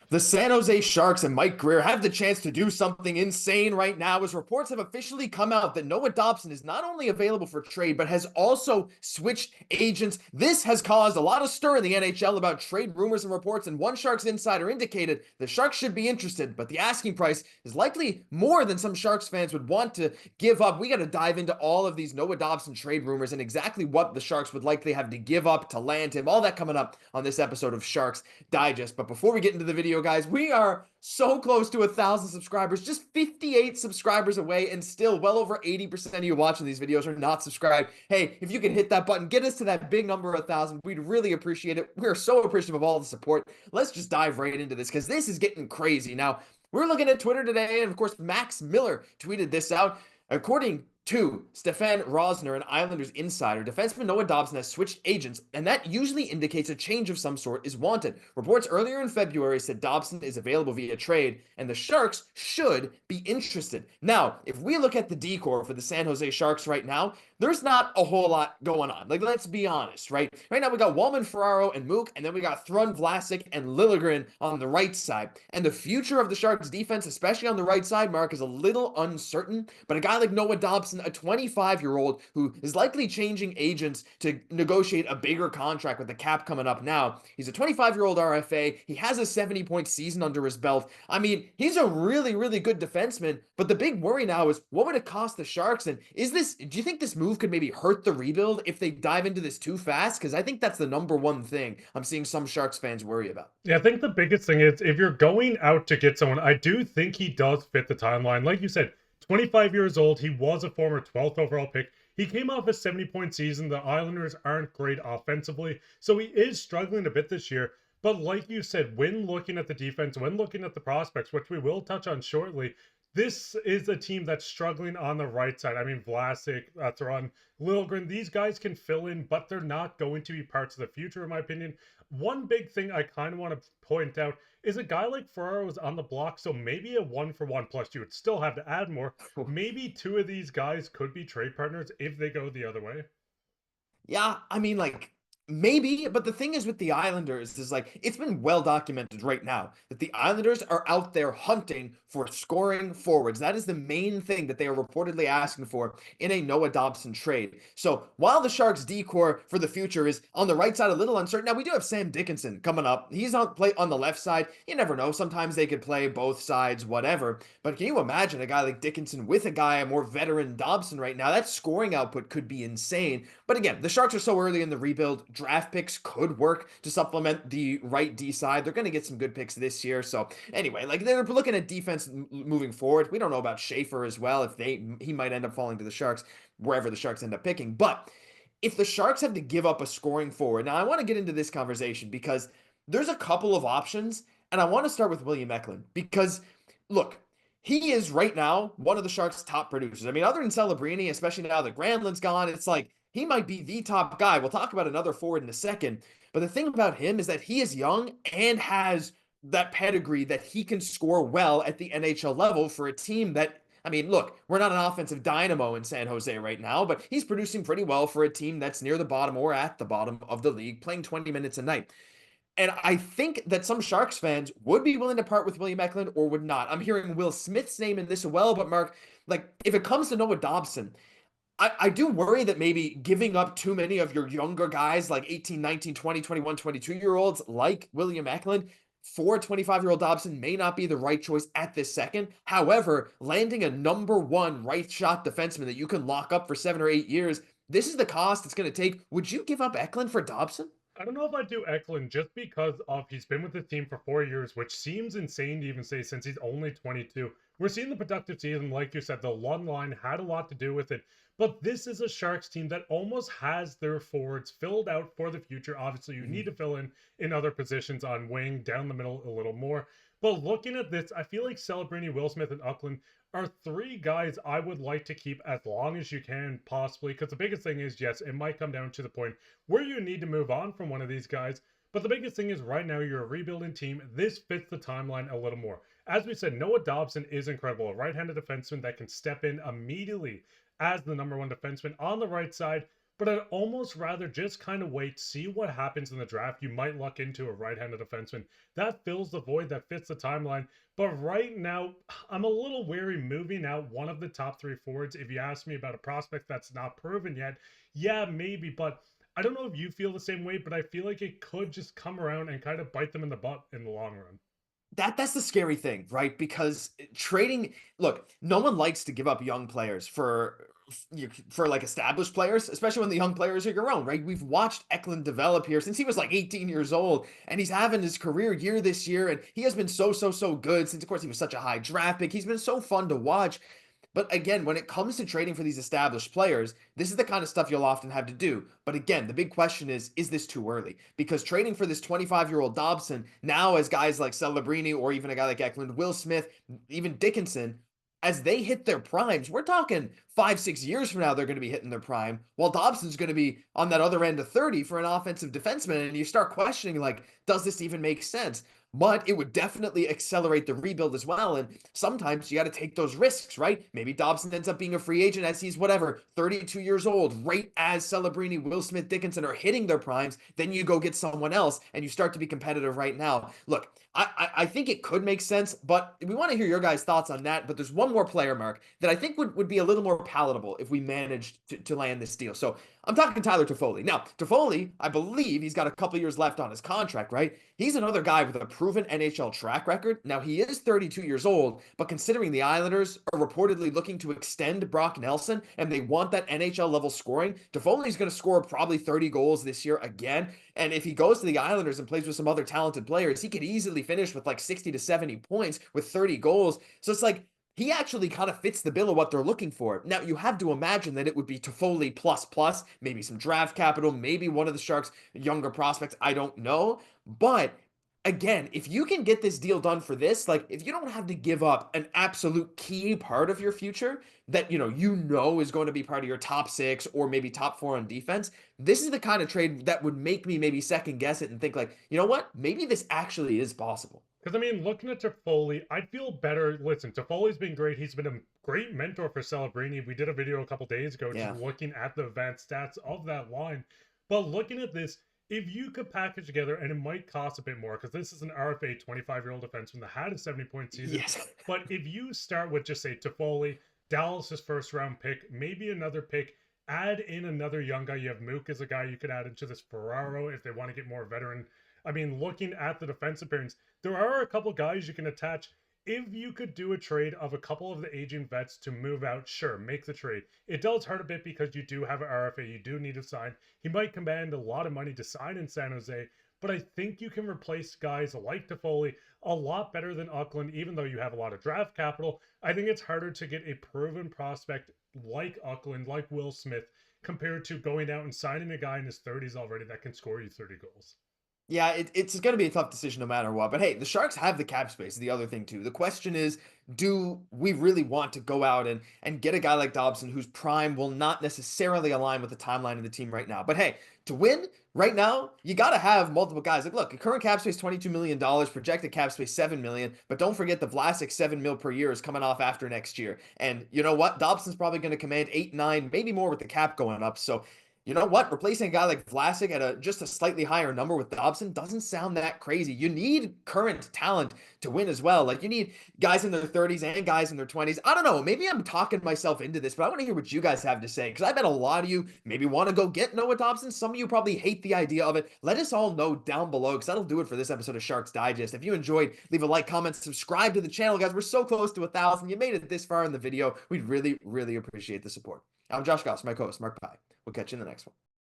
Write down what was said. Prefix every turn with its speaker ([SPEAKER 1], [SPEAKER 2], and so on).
[SPEAKER 1] The San Jose Sharks and Mike Grier have the chance to do something insane right now as reports have officially come out that Noah Dobson is not only available for trade, but has also switched agents. This has caused a lot of stir in the NHL about trade rumors and reports, and one Sharks insider indicated the Sharks should be interested, but the asking price is likely more than some Sharks fans would want to give up. We got to dive into all of these Noah Dobson trade rumors and exactly what the Sharks would likely have to give up to land him. All that coming up on this episode of Sharks Digest. But before we get into the video, guys, we are so close to 1,000 subscribers, just 58 subscribers away, and still well over 80% of you watching these videos are not subscribed. Hey, if you can hit that button, get us to that big number of 1,000, we'd really appreciate it. We're so appreciative of all the support. Let's just dive right into this because this is getting crazy. Now, we're looking at Twitter today, and of course, Max Miller tweeted this out. According to Stefan Rosner, an Islanders insider, defenseman Noah Dobson has switched agents, and that usually indicates a change of some sort is wanted. Reports earlier in February said Dobson is available via trade, and the Sharks should be interested. Now, if we look at the decor for the San Jose Sharks right now, there's not a whole lot going on. Like, let's be honest, right? Right now, we got Wallman, Ferraro, and Mook, and then we got Thrun, Vlasic, and Liljegren on the right side. And the future of the Sharks defense, especially on the right side, Mark, is a little uncertain, but a guy like Noah Dobson, a 25-year-old who is likely changing agents to negotiate a bigger contract with the cap coming up now. He's a 25-year-old RFA. He has a 70-point season under his belt. I mean, he's a really, really good defenseman, but the big worry now is what would it cost the Sharks? And do you think this move could maybe hurt the rebuild if they dive into this too fast? Because I think that's the number one thing I'm seeing some Sharks fans worry about.
[SPEAKER 2] Yeah, I think the biggest thing is if you're going out to get someone, I do think he does fit the timeline. Like you said, 25 years old. He was a former 12th overall pick. He came off a 70-point season. The Islanders aren't great offensively, so he is struggling a bit this year. But like you said, when looking at the defense, when looking at the prospects, which we will touch on shortly, this is a team that's struggling on the right side. I mean, Vlasic, Thrun, Liljegren, these guys can fill in, but they're not going to be parts of the future, in my opinion. One big thing I kind of want to point out is a guy like Ferraro is on the block, so maybe a 1-for-1 plus you would still have to add more. Maybe two of these guys could be trade partners if they go the other way.
[SPEAKER 1] Yeah, I mean, like, maybe, but the thing is with the Islanders is like, it's been well documented right now that the Islanders are out there hunting for scoring forwards. That is the main thing that they are reportedly asking for in a Noah Dobson trade. So while the Sharks' decor for the future is on the right side a little uncertain, now we do have Sam Dickinson coming up. He's on the left side. You never know. Sometimes they could play both sides, whatever. But can you imagine a guy like Dickinson with a more veteran Dobson right now? That scoring output could be insane. But again, the Sharks are so early in the rebuild. Draft picks could work to supplement the right D side. They're going to get some good picks this year. So anyway, like they're looking at defense moving forward. We don't know about Schaefer as well. If he might end up falling to the Sharks wherever the Sharks end up picking. But if the Sharks have to give up a scoring forward, now I want to get into this conversation because there's a couple of options, and I want to start with William Eklund because look, he is right now one of the Sharks' top producers. I mean, other than Celebrini, especially now that Granlund's gone, it's like he might be the top guy. We'll talk about another forward in a second. But the thing about him is that he is young and has that pedigree that he can score well at the NHL level for a team that, I mean, look, we're not an offensive dynamo in San Jose right now, but he's producing pretty well for a team that's near the bottom or at the bottom of the league, playing 20 minutes a night. And I think that some Sharks fans would be willing to part with William Eklund or would not. I'm hearing Will Smith's name in this as well, but Mark, like, if it comes to Noah Dobson, I do worry that maybe giving up too many of your younger guys like 18, 19, 20, 21, 22-year-olds like William Eklund for 25-year-old Dobson may not be the right choice at this second. However, landing a number one right shot defenseman that you can lock up for 7 or 8 years, this is the cost it's going to take. Would you give up Eklund for Dobson?
[SPEAKER 2] I don't know if I'd do Eklund just because of he's been with the team for 4 years, which seems insane to even say since he's only 22. We're seeing the productive season, like you said, the one line had a lot to do with it. But this is a Sharks team that almost has their forwards filled out for the future. Obviously, you need to fill in other positions on wing, down the middle a little more. But looking at this, I feel like Celebrini, Will Smith, and Eklund are three guys I would like to keep as long as you can, possibly. Because the biggest thing is, yes, it might come down to the point where you need to move on from one of these guys. But the biggest thing is right now you're a rebuilding team. This fits the timeline a little more. As we said, Noah Dobson is incredible. A right-handed defenseman that can step in immediately as the number one defenseman on the right side. but I'd almost rather just kind of wait, see what happens in the draft. You might luck into a right-handed defenseman that fills the void, that fits the timeline. But right now, I'm a little wary moving out one of the top three forwards. If you ask me about a prospect that's not proven yet, yeah, maybe, but I don't know if you feel the same way, but I feel like it could just come around and kind of bite them in the butt in the long run.
[SPEAKER 1] That's the scary thing, right? Because trading, look, no one likes to give up young players for like established players, especially when the young players are your own, right? We've watched Eklund develop here since he was like 18 years old, and he's having his career year this year, and he has been so good since, of course, he was such a high draft pick. He's been so fun to watch. But again, when it comes to trading for these established players, this is the kind of stuff you'll often have to do. But again, the big question is this too early? Because trading for this 25-year-old Dobson, now as guys like Celebrini or even a guy like Eklund, Will Smith, even Dickinson, as they hit their primes, we're talking 5-6 years from now, they're going to be hitting their prime, while Dobson's going to be on that other end of 30 for an offensive defenseman. And you start questioning, like, does this even make sense? But it would definitely accelerate the rebuild as well. And sometimes you got to take those risks, right? Maybe Dobson ends up being a free agent as he's whatever, 32 years old, right as Celebrini, Will Smith, Dickinson are hitting their primes. Then you go get someone else and you start to be competitive right now. Look, I think it could make sense, but we want to hear your guys' thoughts on that. But there's one more player, Mark, that I think would be a little more palatable if we managed to land this deal. So I'm talking Tyler Toffoli. Now, Toffoli, I believe he's got a couple years left on his contract, right? He's another guy with a proven NHL track record. Now, he is 32 years old, but considering the Islanders are reportedly looking to extend Brock Nelson and they want that NHL level scoring, Toffoli's going to score probably 30 goals this year again. And if he goes to the Islanders and plays with some other talented players, he could easily finish with like 60 to 70 points with 30 goals. So it's like, he actually kind of fits the bill of what they're looking for. Now, you have to imagine that it would be Toffoli plus, maybe some draft capital, maybe one of the Sharks' younger prospects. I don't know. But again, if you can get this deal done for this, like if you don't have to give up an absolute key part of your future that you know is going to be part of your top six or maybe top four on defense, this is the kind of trade that would make me maybe second guess it and think like, you know what? Maybe this actually is possible.
[SPEAKER 2] Because, I mean, looking at Toffoli, I'd feel better. Listen, Toffoli's been great. He's been a great mentor for Celebrini. We did a video a couple days ago
[SPEAKER 1] Yeah.
[SPEAKER 2] just looking at the advanced stats of that line. But looking at this, if you could package together, and it might cost a bit more, because this is an RFA 25-year-old defenseman that had a 70-point season.
[SPEAKER 1] Yes.
[SPEAKER 2] But if you start with just, say, Toffoli, Dallas's first-round pick, maybe another pick, add in another young guy. You have Mook as a guy you could add into this Ferraro if they want to get more veteran. I mean, looking at the defense appearance, there are a couple guys you can attach. If you could do a trade of a couple of the aging vets to move out, sure, make the trade. It does hurt a bit because you do have an RFA, you do need to sign. He might command a lot of money to sign in San Jose, but I think you can replace guys like Toffoli a lot better than Eklund, even though you have a lot of draft capital. I think it's harder to get a proven prospect like Eklund, like Will Smith, compared to going out and signing a guy in his 30s already that can score you 30 goals.
[SPEAKER 1] Yeah, it's going to be a tough decision no matter what. But hey, the Sharks have the cap space, the other thing too. The question is, do we really want to go out and get a guy like Dobson whose prime will not necessarily align with the timeline of the team right now? But hey, to win right now, you got to have multiple guys. Like, look, current cap space $22 million, projected cap space $7 million. But don't forget the Vlasic $7 million per year is coming off after next year. And you know what? Dobson's probably going to command 8, 9, maybe more with the cap going up. So you know what? Replacing a guy like Vlasic at just a slightly higher number with Dobson doesn't sound that crazy. You need current talent to win as well. Like you need guys in their 30s and guys in their 20s. I don't know. Maybe I'm talking myself into this, but I want to hear what you guys have to say because I bet a lot of you maybe want to go get Noah Dobson. Some of you probably hate the idea of it. Let us all know down below because that'll do it for this episode of Sharks Digest. If you enjoyed, leave a like, comment, subscribe to the channel, guys. We're so close to 1,000. You made it this far in the video. We'd really, really appreciate the support. I'm Josh Gosse, my co-host, Mark Pye. We'll catch you in the next one.